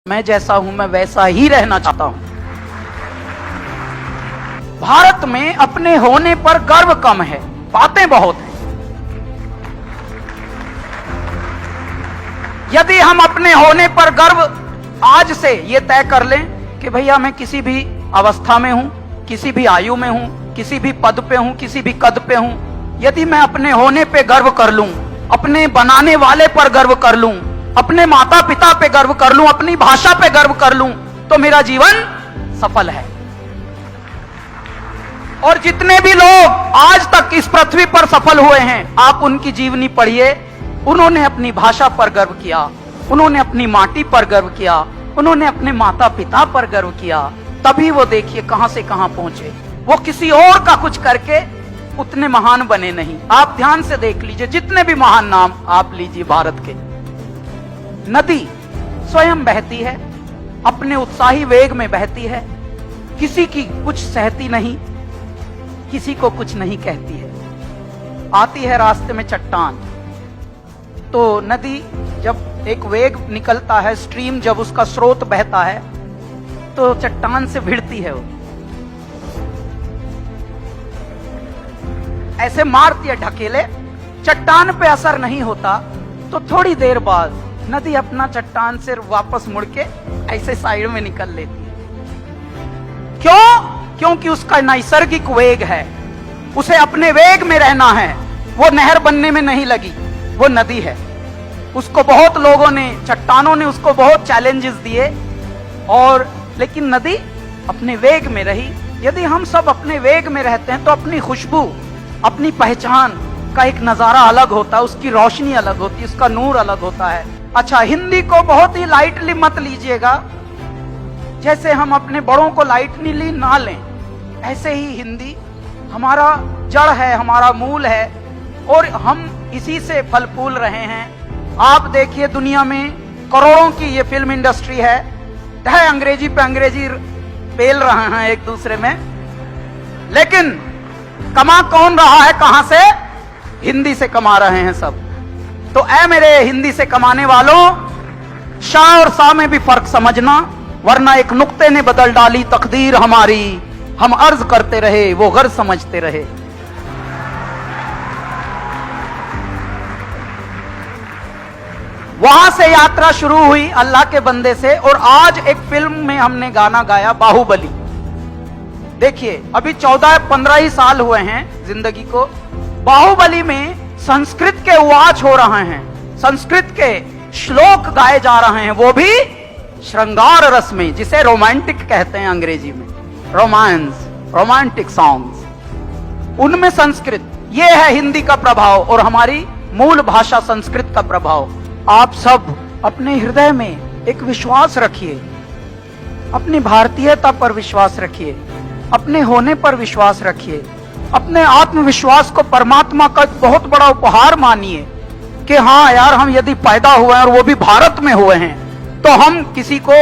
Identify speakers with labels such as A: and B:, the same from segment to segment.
A: मैं जैसा हूं मैं वैसा ही रहना चाहता हूं। भारत में अपने होने पर गर्व कम है, बातें बहुत हैं। यदि हम अपने होने पर गर्व आज से ये तय कर लें कि भैया मैं किसी भी अवस्था में हूं, किसी भी आयु में हूं, किसी भी पद पे हूं, किसी भी कद पे हूं, यदि मैं अपने होने पे गर्व कर लूं, अपने बनाने वाले पर गर्व कर लूं, अपने माता पिता पे गर्व कर लूं, अपनी भाषा पे गर्व कर लूं, तो मेरा जीवन सफल है। और जितने भी लोग आज तक इस पृथ्वी पर सफल हुए हैं, आप उनकी जीवनी पढ़िए। उन्होंने अपनी भाषा पर गर्व किया, उन्होंने अपनी माटी पर गर्व किया, उन्होंने अपने माता पिता पर गर्व किया, तभी वो देखिए कहां से कहां पहुंचे। वो किसी और का कुछ करके उतने महान बने नहीं। आप ध्यान से देख लीजिए, जितने भी महान नाम आप लीजिए भारत के। नदी स्वयं बहती है, अपने उत्साही वेग में बहती है, किसी की कुछ सहती नहीं, किसी को कुछ नहीं कहती है। आती है रास्ते में चट्टान, तो नदी जब एक वेग निकलता है, स्ट्रीम जब उसका स्रोत बहता है, तो चट्टान से भिड़ती है, वो ऐसे मारती है ढकेले, चट्टान पे असर नहीं होता, तो थोड़ी देर बाद नदी अपना चट्टान से वापस मुड़ के ऐसे साइड में निकल लेती है। क्यों? क्योंकि उसका नैसर्गिक वेग है, उसे अपने वेग में रहना है। वो नहर बनने में नहीं लगी, वो नदी है। उसको बहुत लोगों ने, चट्टानों ने उसको बहुत चैलेंजेस दिए, और लेकिन नदी अपने वेग में रही। यदि हम सब अपने वेग में रहते हैं तो अपनी खुशबू, अपनी पहचान का एक नजारा अलग होता है, उसकी रोशनी अलग होती है, उसका नूर अलग होता है। अच्छा, हिंदी को बहुत ही लाइटली मत लीजिएगा। जैसे हम अपने बड़ों को लाइटली ना लें, ऐसे ही हिंदी हमारा जड़ है, हमारा मूल है, और हम इसी से फल फूल रहे हैं। आप देखिए, दुनिया में करोड़ों की ये फिल्म इंडस्ट्री है, अंग्रेजी पे अंग्रेजी पेल रहे हैं एक दूसरे में, लेकिन कमा कौन रहा है? कहां से? हिंदी से कमा रहे हैं सब। तो ऐ मेरे हिंदी से कमाने वालों, शाह और सा में भी फर्क समझना, वरना एक नुक्ते ने बदल डाली तकदीर हमारी। हम अर्ज करते रहे, वो गर्ज समझते रहे। वहां से यात्रा शुरू हुई अल्लाह के बंदे से, और आज एक फिल्म में हमने गाना गाया, बाहुबली। देखिए, अभी 14-15 ही साल हुए हैं जिंदगी को। बाहुबली में संस्कृत के वाच हो रहे हैं, संस्कृत के श्लोक गाए जा रहे हैं, वो भी श्रृंगार रस में, जिसे रोमांटिक कहते हैं अंग्रेजी में, रोमांस, रोमांटिक सॉन्ग्स, उनमें संस्कृत। ये है हिंदी का प्रभाव और हमारी मूल भाषा संस्कृत का प्रभाव। आप सब अपने हृदय में एक विश्वास रखिए, अपनी भारतीयता पर विश्वास रखिए, अपने होने पर विश्वास रखिए, अपने आत्मविश्वास को परमात्मा का एक बहुत बड़ा उपहार मानिए कि हाँ यार, हम यदि पैदा हुए हैं और वो भी भारत में हुए हैं, तो हम किसी को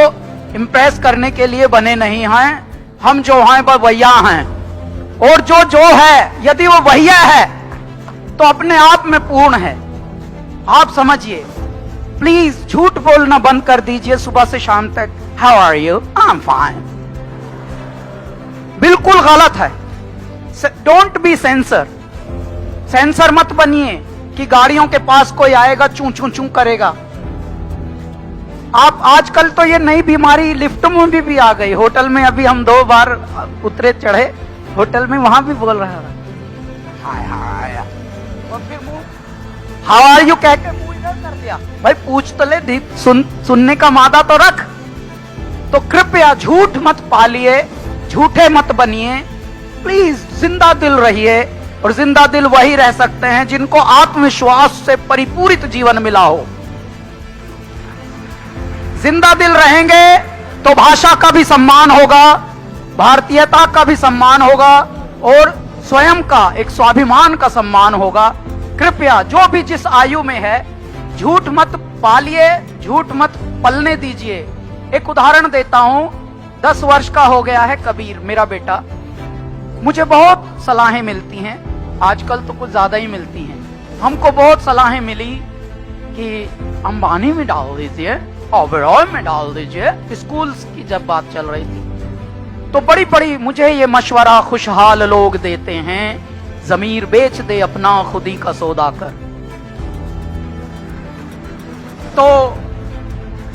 A: इम्प्रेस करने के लिए बने नहीं हैं। हम जो हैं वह वैया हैं, और जो है यदि वो वैया है तो अपने आप में पूर्ण है। आप समझिए, प्लीज झूठ बोलना बंद कर दीजिए सुबह से शाम तक। How are you? I am fine. बिल्कुल गलत है। Don't be sensor. सेंसर मत बनिए कि गाड़ियों के पास कोई आएगा चू चू चू करेगा। आप आजकल तो ये नई बीमारी लिफ्ट में भी आ गई। होटल में अभी हम 2 बार उतरे चढ़े होटल में, वहां भी बोल रहा है हाय हाय, और फिर मुंह हाउ आर यू कह के मुंह इधर कर दिया। भाई पूछ तो ले, सुनने का मादा तो रख। तो कृपया झूठ मत पालिए, झूठे मत बनिए, प्लीज जिंदा दिल रहिए। और जिंदा दिल वही रह सकते हैं जिनको आत्मविश्वास से परिपूरित जीवन मिला हो। जिंदा दिल रहेंगे तो भाषा का भी सम्मान होगा, भारतीयता का भी सम्मान होगा, और स्वयं का एक स्वाभिमान का सम्मान होगा। कृपया जो भी जिस आयु में है, झूठ मत पालिए, झूठ मत पलने दीजिए। एक उदाहरण देता हूं। 10 वर्ष का हो गया है कबीर, मेरा बेटा। मुझे बहुत सलाहें मिलती हैं, आजकल तो कुछ ज्यादा ही मिलती हैं। हमको बहुत सलाहें मिली कि अंबानी में डाल दीजिए, ओबरॉय में डाल दीजिए। स्कूल्स की जब बात चल रही थी तो बड़ी बड़ी मुझे ये मशवरा खुशहाल लोग देते हैं, जमीर बेच दे अपना खुदी का सौदा कर। तो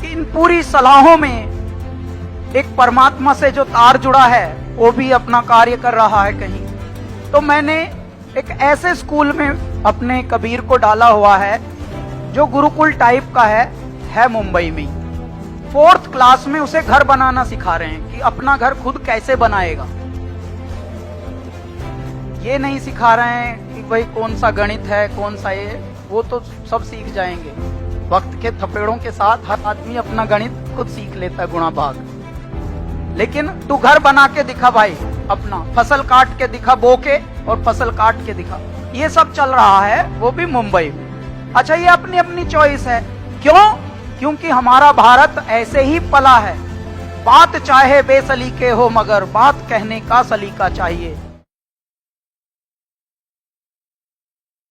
A: इन पूरी सलाहों में एक परमात्मा से जो तार जुड़ा है वो भी अपना कार्य कर रहा है कहीं। तो मैंने एक ऐसे स्कूल में अपने कबीर को डाला हुआ है जो गुरुकुल टाइप का है मुंबई में। 4th क्लास में उसे घर बनाना सिखा रहे हैं कि अपना घर खुद कैसे बनाएगा। ये नहीं सिखा रहे हैं कि भाई कौन सा गणित है कौन सा ये, वो तो सब सीख जाएंगे वक्त के थपेड़ों के साथ। हर आदमी अपना गणित खुद सीख लेता है गुणा भाग। लेकिन तू घर बना के दिखा भाई, अपना फसल काट के दिखा, बो के और फसल काट के दिखा। ये सब चल रहा है वो भी मुंबई में। अच्छा, ये अपनी अपनी चॉइस है। क्यों? क्योंकि हमारा भारत ऐसे ही पला है। बात चाहे बेसलीके हो मगर बात कहने का सलीका चाहिए।